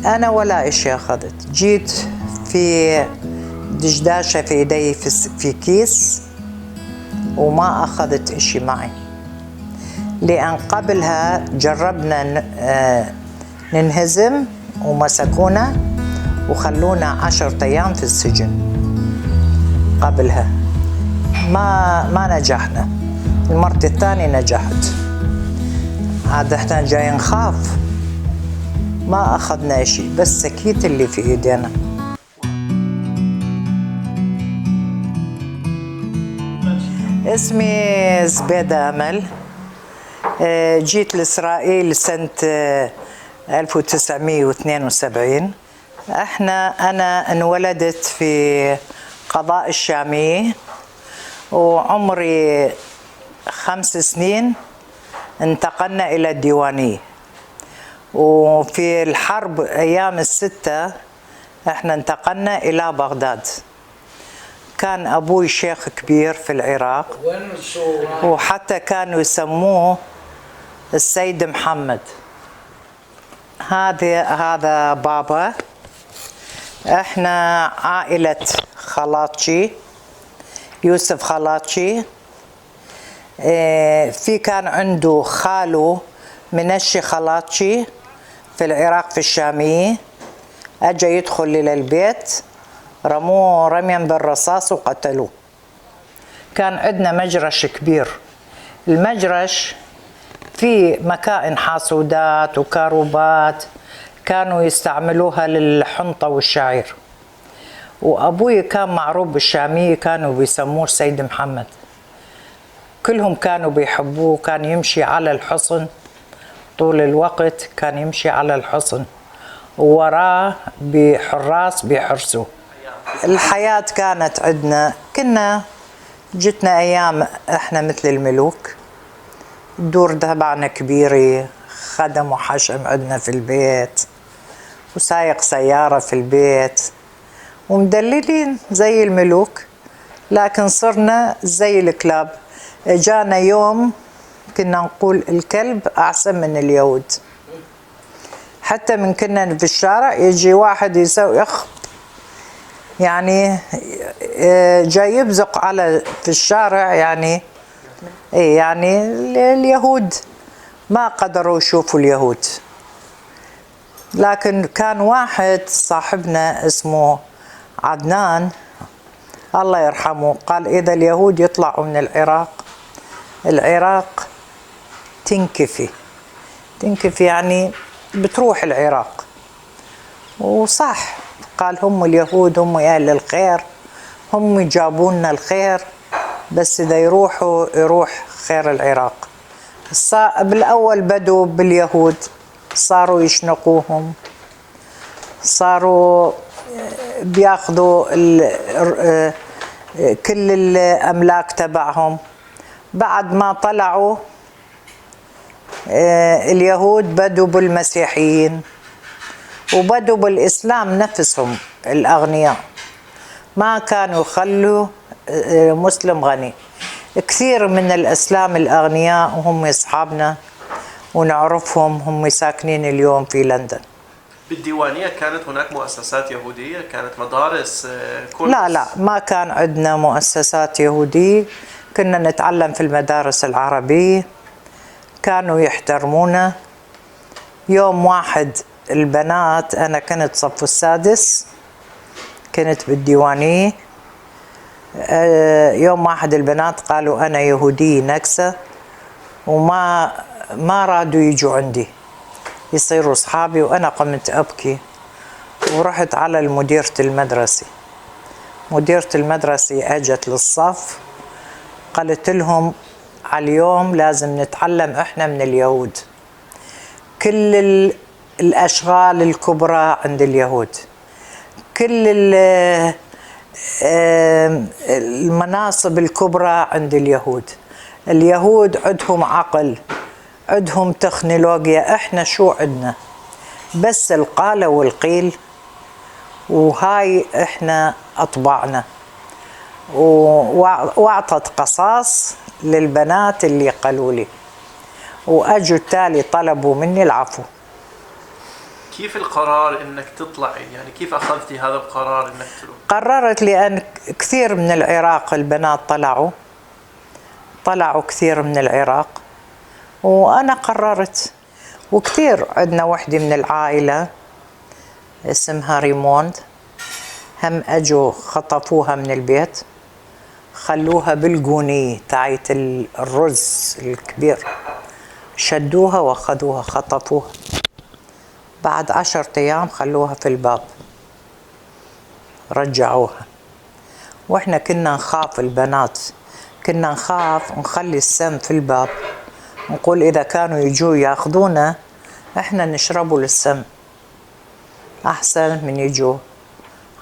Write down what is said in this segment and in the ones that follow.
أنا ولا إشي أخذت، جيت في دشداشة في إيدي في كيس وما أخذت إشي معي، لأن قبلها جربنا ننهزم ومسكونا وخلونا 10 أيام في السجن. قبلها ما نجحنا، المرة الثانية نجحت. عاد احنا جاي نخاف، ما أخذنا إشي بس سكيت اللي في إيدينا. اسمي زبيدة أمل، جيت لإسرائيل سنة 1972. أنا انولدت في قضاء الشامية وعمري 5 سنين انتقلنا إلى الديوانية، وفي الحرب أيام ال6 احنا انتقلنا إلى بغداد. كان أبوي شيخ كبير في العراق وحتى كانوا يسموه السيد محمد. هذا بابا. احنا عائلة خلاطشي، يوسف خلاطشي. في كان عنده خاله منشي خلاطشي في العراق في الشامية، اجى يدخل إلى البيت، رموه رميا بالرصاص وقتلوه. كان عندنا مجرش كبير، المجرش في مكائن حاسودات وكاروبات كانوا يستعملوها للحنطة والشعير، وأبوي كان معروف بالشامية كانوا بيسموه سيد محمد. كلهم كانوا بيحبوه، كان يمشي على الحصن طول الوقت، كان يمشي على الحصن ووراه بحراس بيحرسوه. الحياة كانت عندنا، جتنا أيام إحنا مثل الملوك، الدور تبعنا كبيرة، خدم وحشم عندنا في البيت، وسايق سيارة في البيت، ومدللين زي الملوك، لكن صرنا زي الكلاب. جانا يوم كنا نقول الكلب أحسن من اليهود، حتى من كنا في الشارع يجي واحد يسوي يعني جاي يبزق في الشارع، يعني اليهود ما قدروا يشوفوا اليهود. لكن كان واحد صاحبنا اسمه عدنان الله يرحمه قال إذا اليهود يطلعوا من العراق تنكفي يعني بتروح العراق. وصح، قال هم اليهود هم أهل الخير، هم جابوا لنا الخير، بس إذا يروح خير العراق. بالأول بدوا باليهود، صاروا يشنقوهم، صاروا بياخذوا كل الأملاك تبعهم. بعد ما طلعوا اليهود بدوا بالمسيحيين وبدوا بالإسلام نفسهم. الأغنياء ما كانوا يخلوا مسلم غني. كثير من الإسلام الأغنياء وهم أصحابنا ونعرفهم، هم ساكنين اليوم في لندن. بالديوانية كانت هناك مؤسسات يهودية؟ كانت مدارس؟ لا ما كان عندنا مؤسسات يهودية، كنا نتعلم في المدارس العربية، كانوا يحترمونا. يوم واحد البنات، أنا كنت صف السادس، كنت بالديوانية، يوم واحد البنات قالوا أنا يهودية نكسة، وما رادوا يجوا عندي يصيروا أصحابي. وأنا قمت أبكي ورحت على مديرة المدرسة. مديرة المدرسة أجت للصف، قالت لهم على اليوم لازم نتعلم إحنا من اليهود. كل الأشغال الكبرى عند اليهود، كل المناصب الكبرى عند اليهود. اليهود عندهم عقل، عندهم تكنولوجيا، احنا شو عندنا؟ بس القال والقيل، وهاي احنا اطبعنا. واعطت قصاص للبنات اللي قالوا لي، واجوا التالي طلبوا مني العفو. كيف القرار انك تطلعي؟ يعني كيف اخذتي هذا القرار انك تروحي؟ قررت لأن كثير من العراق البنات طلعوا كثير من العراق، وأنا قررت. وكثير عندنا وحدة من العائلة اسمها ريموند، هم أجوا خطفوها من البيت، خلوها بالقونية تاعت الرز الكبير، شدوها واخذوها خطفوها. بعد 10 أيام خلوها في الباب، رجعوها. واحنا كنا نخاف البنات، كنا نخاف نخلي السم في الباب، نقول إذا كانوا يجوا ياخذونا احنا نشربوا للسم أحسن من يجوا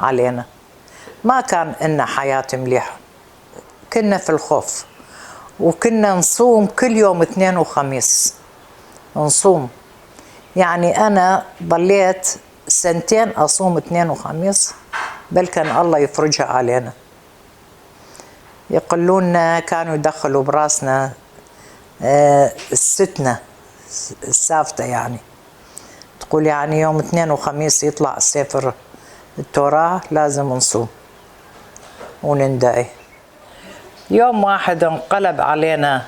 علينا. ما كان إلنا حياة مليحة، كنا في الخوف. وكنا نصوم كل يوم اثنين وخميس نصوم. يعني أنا ضليت 2 سنين أصوم اثنين وخميس، بل كان الله يفرجها علينا. يقولون كانوا يدخلوا براسنا الستنة السافتة، يعني تقول يعني يوم اثنين وخميس يطلع سفر التوراة لازم نصوم ونندعي. يوم واحد انقلب علينا،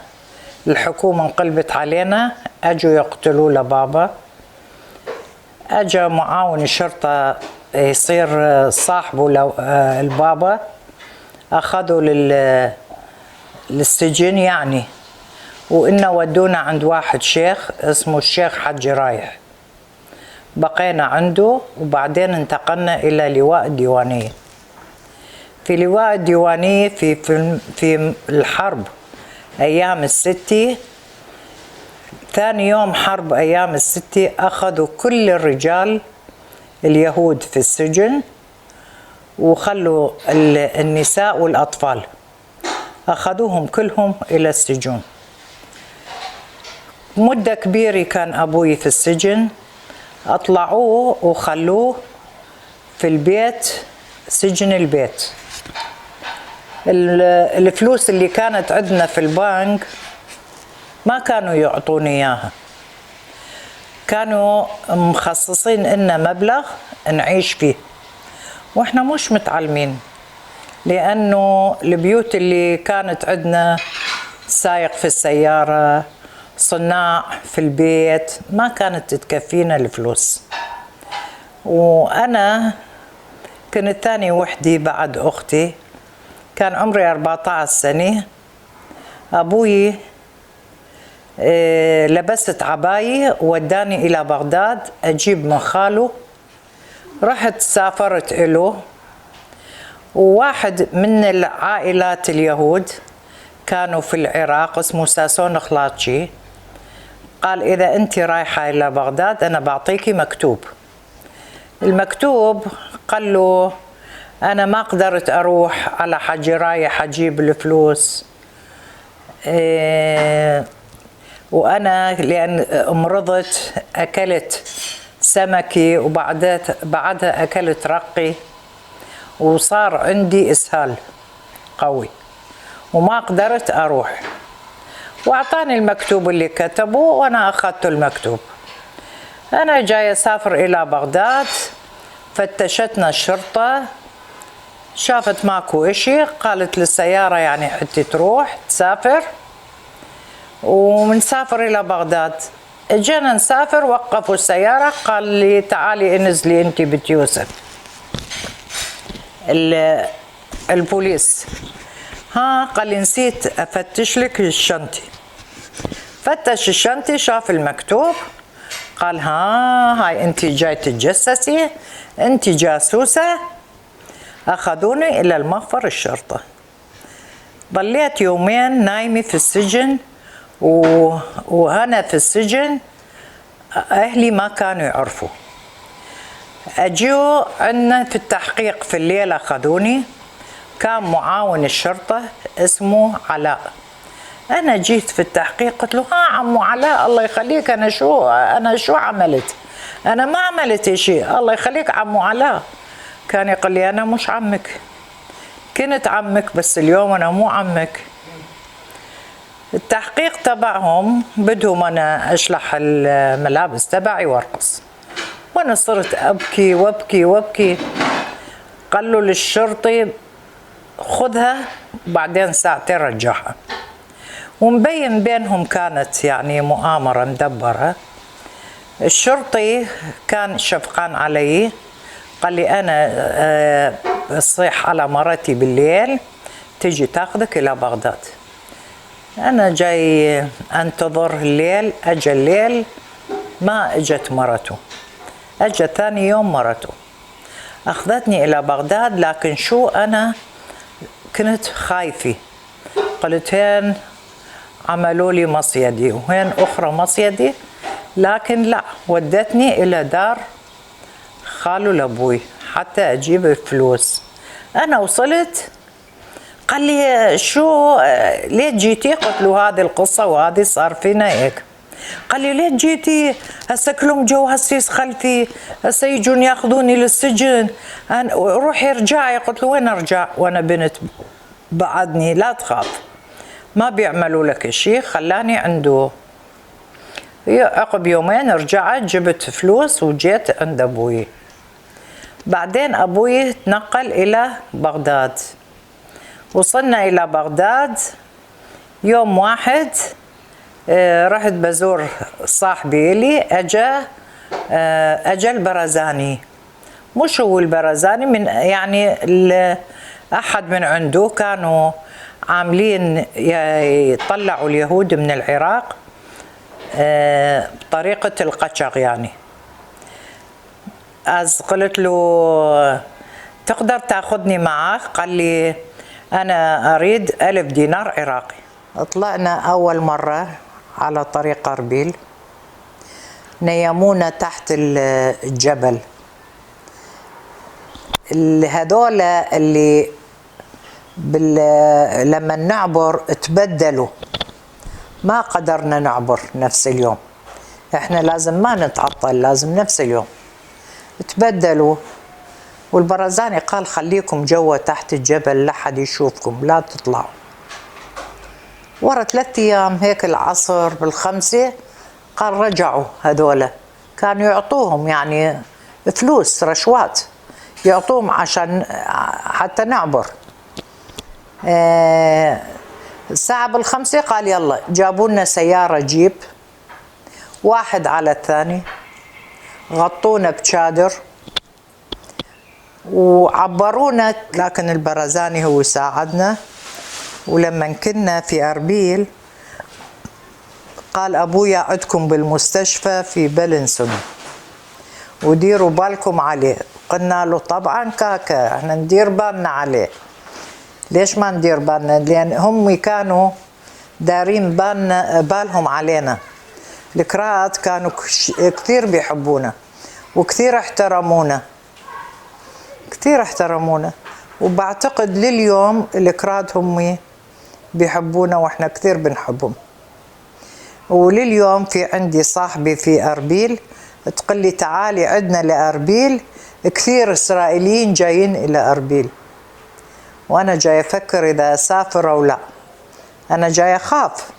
الحكومة انقلبت علينا، اجوا يقتلوا لبابا. اجا معاون الشرطة يصير صاحبه البابا، اخذوا للسجن يعني، وإنا ودونا عند واحد شيخ اسمه الشيخ حج رايح. بقينا عنده، وبعدين انتقلنا إلى لواء الديوانية. في لواء الديوانية في الحرب أيام الستة، ثاني يوم حرب أيام الستة أخذوا كل الرجال اليهود في السجن، وخلوا النساء والأطفال، أخذوهم كلهم إلى السجون. مدة كبيرة كان أبوي في السجن، أطلعوه وخلوه في البيت، سجن البيت. الفلوس اللي كانت عندنا في البنك ما كانوا يعطوني إياها، كانوا مخصصين إلنا مبلغ نعيش فيه، وإحنا مش متعلمين، لأنه البيوت اللي كانت عندنا سايق في السيارة، صناع في البيت، ما كانت تكفينا الفلوس. وأنا كنت ثاني وحدي بعد أختي، كان عمري 14 سنة. أبوي لبست عباية وداني إلى بغداد أجيب من خاله. رحت سافرت إله، وواحد من العائلات اليهود كانوا في العراق اسمه ساسون خلاطشي، قال إذا أنت رايحة إلى بغداد أنا بعطيكي مكتوب. المكتوب قال له أنا ما قدرت أروح على حج رايح أجيب الفلوس، وأنا لأن مرضت أكلت سمكي، بعدها أكلت رقي، وصار عندي إسهال قوي وما قدرت أروح. وأعطاني المكتوب اللي كتبه، وأنا أخذت المكتوب. أنا جاي أسافر إلى بغداد، فتشتنا الشرطة، شافت ماكو إشي، قالت للسيارة يعني حتى تروح تسافر ومنسافر إلى بغداد. اجينا نسافر، وقفوا السيارة، قال لي تعالي انزلي انتي بنت يوسف. البوليس قال لي نسيت افتش لك الشنطة. فتش الشنطة، شاف المكتوب، قال هاي انتي جاي تتجسسي، انتي جاسوسة. اخذوني الى المخفر الشرطة. ضليت يومين نايمة في السجن، وأنا في السجن أهلي ما كانوا يعرفوا. أجوا عندنا في التحقيق في الليل، أخذوني، كان معاون الشرطة اسمه علاء. أنا جيت في التحقيق قلت له عمو علاء الله يخليك، أنا شو عملت؟ أنا ما عملت شيء، الله يخليك عمو علاء. كان يقول لي أنا مش عمك، كنت عمك بس اليوم أنا مو عمك. التحقيق تبعهم بدهم أنا أشلح الملابس تبعي وارقص، وأنا صرت أبكي وأبكي وأبكي. قال له للشرطي خذها بعدين ساعتين رجعها. ومبين بينهم كانت يعني مؤامرة مدبرة. الشرطي كان شفقان علي، قال لي أنا بصيح على مرتي بالليل تجي تاخذك إلى بغداد. أنا جاي أنتظر الليل، أجا الليل ما أجت مرته، أجا ثاني يوم مرته أخذتني إلى بغداد. لكن شو أنا كنت خايفة، قلت هين عملوا لي مصيدي وهين أخرى مصيدي، لكن لا، ودتني إلى دار خالو لأبوي حتى أجيب الفلوس. أنا وصلت قال لي شو ليه جيتي؟ قلت له هذه القصة وهذه صار فينا هيك. قال لي ليه جيتي؟ هسه كلهم جو هسيس خلفي، هسه يجون ياخذوني للسجن، روحي ارجعي. قلت له وين ارجع وانا بنت؟ بعدني لا تخاف ما بيعملوا لك شيء. خلاني عنده. عقب يومين رجعت جبت فلوس وجيت عند ابوي. بعدين ابوي تنقل الى بغداد. وصلنا الى بغداد يوم واحد، رحت بزور صاحبي لي، اجا البرزاني. مش هو البرزاني، من يعني احد من عنده كانوا عاملين يطلعوا اليهود من العراق بطريقة القشغ يعني. قلت له تقدر تاخذني معك؟ قال لي انا اريد 1000 دينار عراقي. طلعنا اول مرة على طريق أربيل، نيمونا تحت الجبل. هذول اللي لما نعبر تبدلوا، ما قدرنا نعبر نفس اليوم، احنا لازم ما نتعطل، لازم نفس اليوم. تبدلوا، والبرزاني قال خليكم جوا تحت الجبل لا حد يشوفكم، لا تطلعوا. ورا 3 أيام هيك العصر بال5 قال رجعوا. هذولا كانوا يعطوهم يعني فلوس رشوات، يعطوهم عشان حتى نعبر. الساعة بال5 قال يلا، جابوا لنا سيارة جيب، واحد على الثاني، غطونا بشادر وعبرونا. لكن البرزاني هو ساعدنا. ولما كنا في أربيل قال أبويا عدكم بالمستشفى في بلنسون وديروا بالكم عليه. قلنا له طبعا كاكا احنا ندير بالنا عليه. ليش ما ندير بالنا؟ لأن هم كانوا دارين بالهم علينا. الكرات كانوا كثير بيحبونا وكثير احترمونا، كثير احترمونا. وبعتقد لليوم الكراد هم بيحبونا واحنا كثير بنحبهم. ولليوم في عندي صاحبي في أربيل تقول لي تعالي عدنا لأربيل، كثير إسرائيليين جايين إلى أربيل. وأنا جاي أفكر إذا أسافر أو لا. أنا جاي أخاف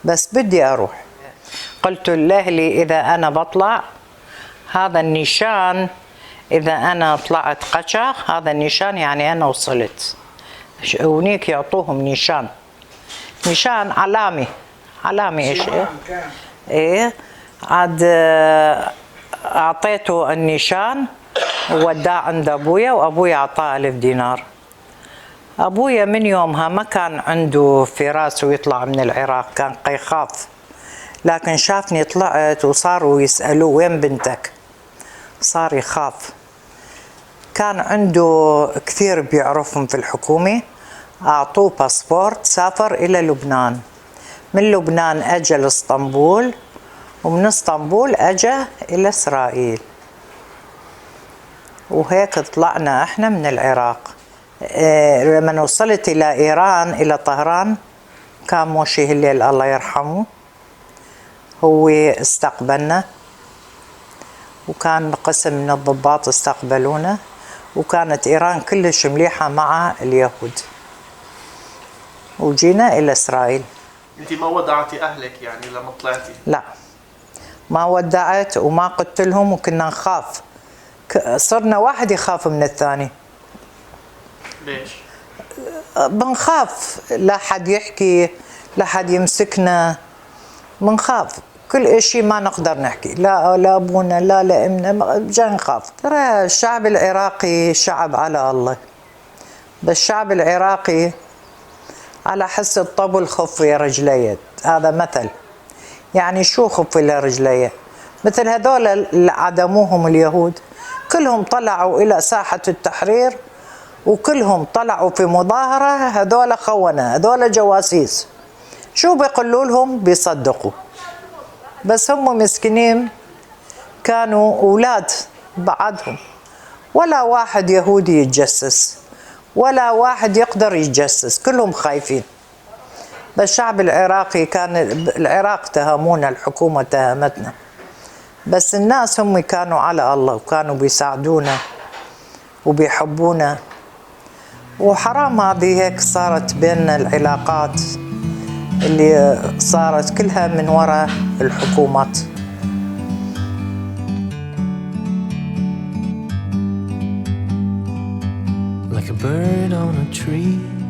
بس بدي أروح. قلت لأهلي إذا أنا بطلع هذا النشان، إذا أنا طلعت قشغ هذا النشان يعني أنا وصلت. ونيك يعطوهم نشان، نشان علامي، علامي إيش إيه. عاد أعطيته النشان ووداه عند أبويا، وأبويا أعطاه 1000 دينار. أبويا من يومها ما كان عنده في راسه يطلع من العراق، كان يخاف. لكن شافني طلعت وصاروا يسألوه وين بنتك، صار يخاف. كان عنده كثير بيعرفهم في الحكومة، أعطوه باسبورت سافر إلى لبنان. من لبنان أجا لإسطنبول، ومن إسطنبول أجا إلى إسرائيل. وهيك طلعنا إحنا من العراق. لما وصلت إلى إيران إلى طهران كان موشي هليل الله يرحمه هو استقبلنا، وكان قسم من الضباط استقبلونا. وكانت إيران كلش مليحة مع اليهود. وجينا إلى إسرائيل. انت ما ودعتي اهلك يعني لما طلعتي؟ لا، ما ودعت وما قلت لهم، وكنا نخاف. صرنا واحد يخاف من الثاني. ليش؟ بنخاف، لا حد يحكي، لا حد يمسكنا، بنخاف كل اشي ما نقدر نحكي، لا ابونا لا لامنا، جاي نخاف. ترى الشعب العراقي شعب على الله، بس الشعب العراقي على حس الطبل خفي رجلي، هذا مثل. يعني شو خفي لرجلي؟ مثل هذول اللي عدموهم اليهود، كلهم طلعوا إلى ساحة التحرير وكلهم طلعوا في مظاهرة، هذول خونة، هذول جواسيس. شو بيقولوا لهم؟ بيصدقوا. بس هم مسكينين كانوا أولاد بعدهم، ولا واحد يهودي يتجسس ولا واحد يقدر يتجسس، كلهم خايفين. بس الشعب العراقي كان، العراق تهمونا، الحكومة تهمتنا، بس الناس هم كانوا على الله وكانوا بيساعدونا وبيحبونا. وحرام هذه هيك صارت بيننا العلاقات اللي صارت كلها من وراء الحكومات. Like a bird on a tree